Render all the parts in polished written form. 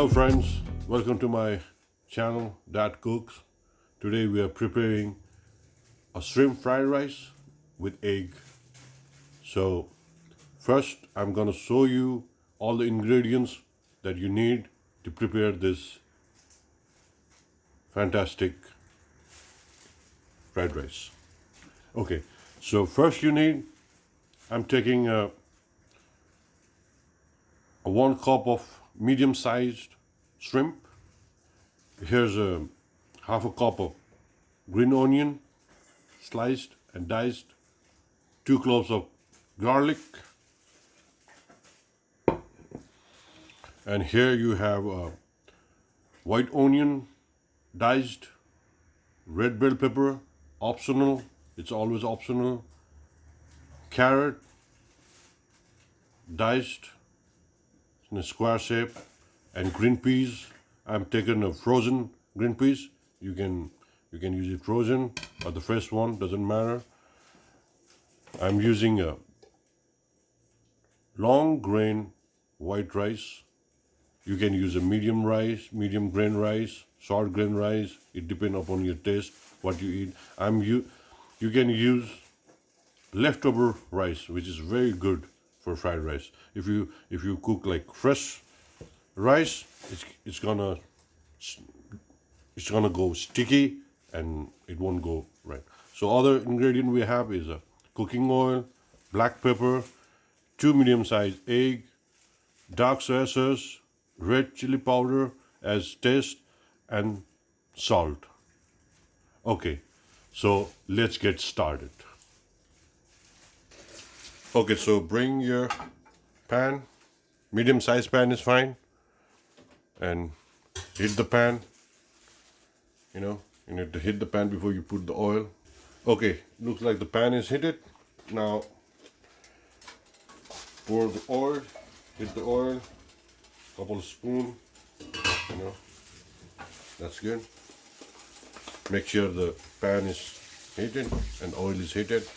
Hello friends, welcome to my channel Dad Cooks. Today we are preparing a shrimp fried rice with egg. So first I'm gonna show you all the ingredients that you need to prepare this fantastic fried rice. Okay, so first I'm taking a 1 cup of medium-sized shrimp. Here's a half a cup of green onion, sliced and diced, 2 cloves of garlic, and here you have white onion, diced, red bell pepper, optional, it's always optional, carrot, diced in a square shape, and green peas. I'm taking a frozen green peas. You can use it frozen or the fresh one, doesn't matter. I'm using a long grain white rice. You can use a medium rice, medium grain rice, short grain rice. It depends upon your taste, what you eat. You can use leftover rice, which is very good for fried rice. If you cook like fresh rice, it's gonna go sticky and it won't go right. So other ingredient we have is a cooking oil, black pepper, 2 medium-sized egg, dark soy sauce, red chili powder as taste, and salt. Okay, so let's get started. Okay, so bring your pan, medium-sized pan is fine, and hit the pan. You need to hit the pan before you put the oil. Okay, looks like the pan is heated. Now pour the oil, hit the oil, couple of spoon, that's good. Make sure the pan is heated and oil is heated.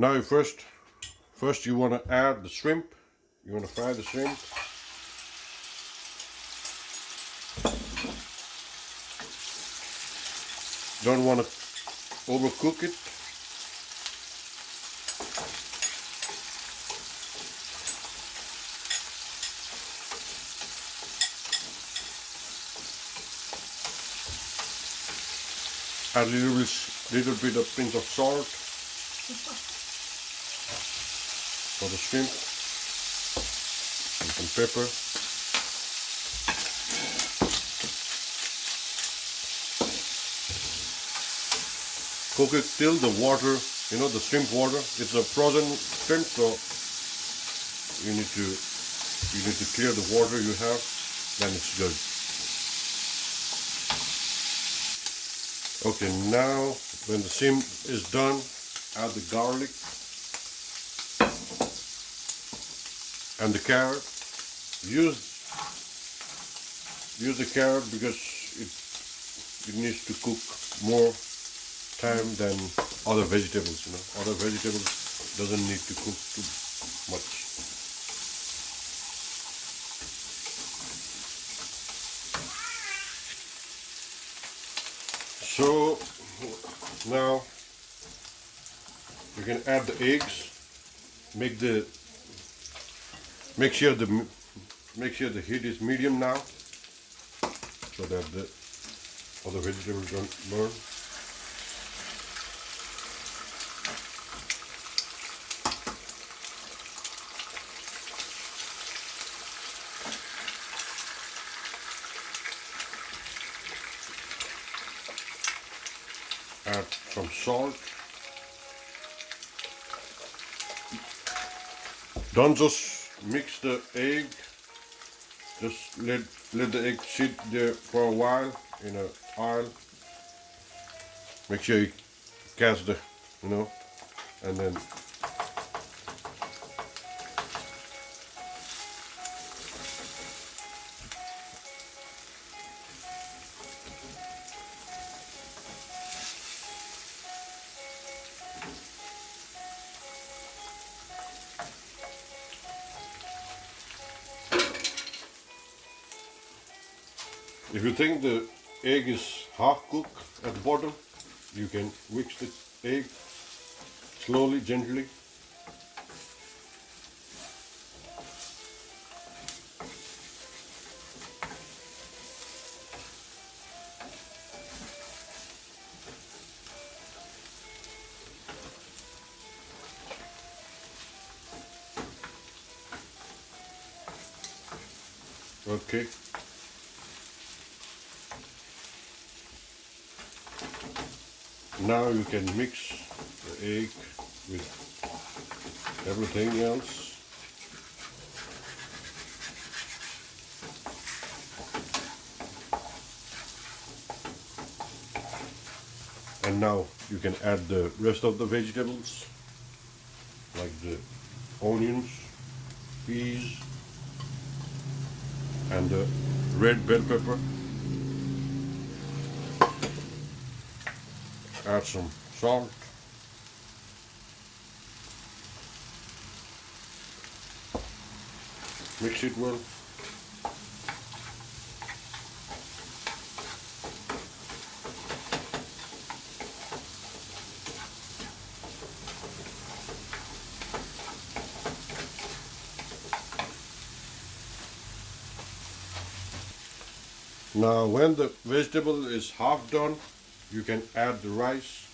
Now first you want to add the shrimp. You want to fry the shrimp. Don't want to overcook it. Add a little bit of pinch of salt for the shrimp and some pepper. Cook it till the water, the shrimp water. It's a frozen shrimp, so you need to clear the water you have. Then it's good. Okay, now when the shrimp is done, add the garlic and the carrot. Use the carrot because it needs to cook more time than other vegetables. Other vegetables doesn't need to cook too much. So now you can add the eggs. Make sure the heat is medium now, so that the other vegetables don't burn. Add some salt. Don't just mix the egg. Just let the egg sit there for a while in an oil. Make sure you cast and then If you think the egg is half cooked at the bottom, you can mix the egg slowly, gently. Okay. Now you can mix the egg with everything else. And now you can add the rest of the vegetables, like the onions, peas, and the red bell pepper. Add some salt. Mix it well. Now when the vegetable is half done, you can add the rice.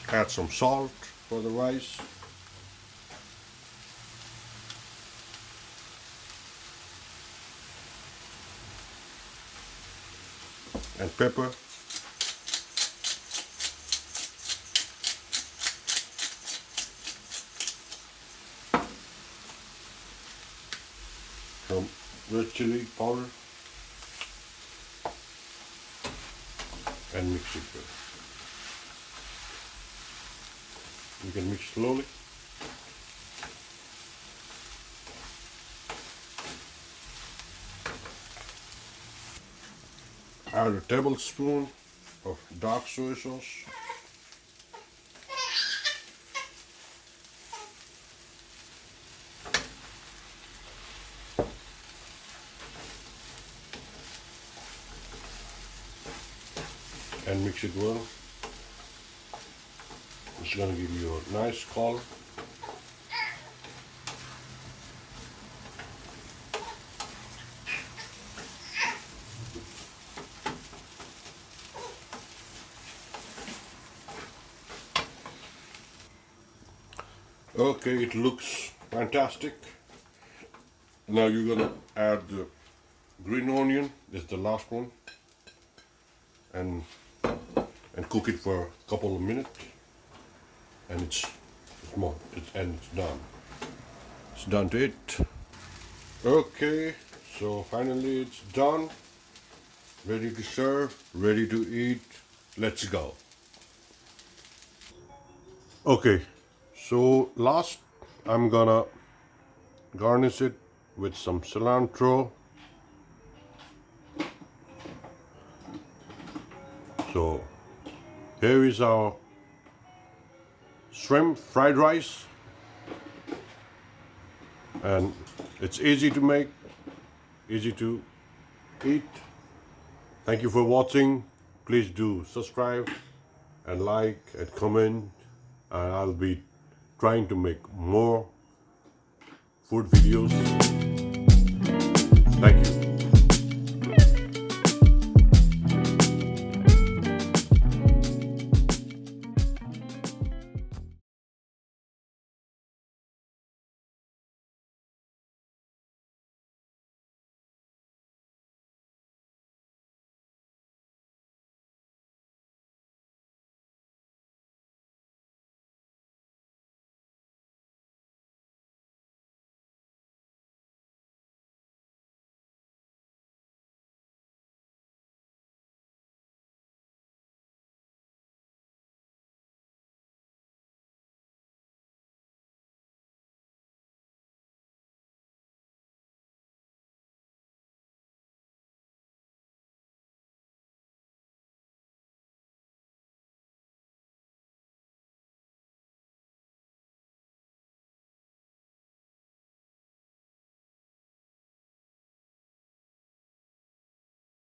Add some salt for the rice. And pepper. Some red chili powder. And mix it well. You can mix slowly. Add a tablespoon of dark soy sauce. And mix it well. It's going to give you a nice color. Okay, it looks fantastic. Now you're gonna add the green onion. This is the last one, and cook it for a couple of minutes. And it's done. It's done to it. Okay, so finally it's done. Ready to serve. Ready to eat. Let's go. Okay. So last, I'm gonna garnish it with some cilantro. So here is our shrimp fried rice, and it's easy to make, easy to eat. Thank you for watching. Please do subscribe and like and comment, and I'll be trying to make more food videos. Thank you.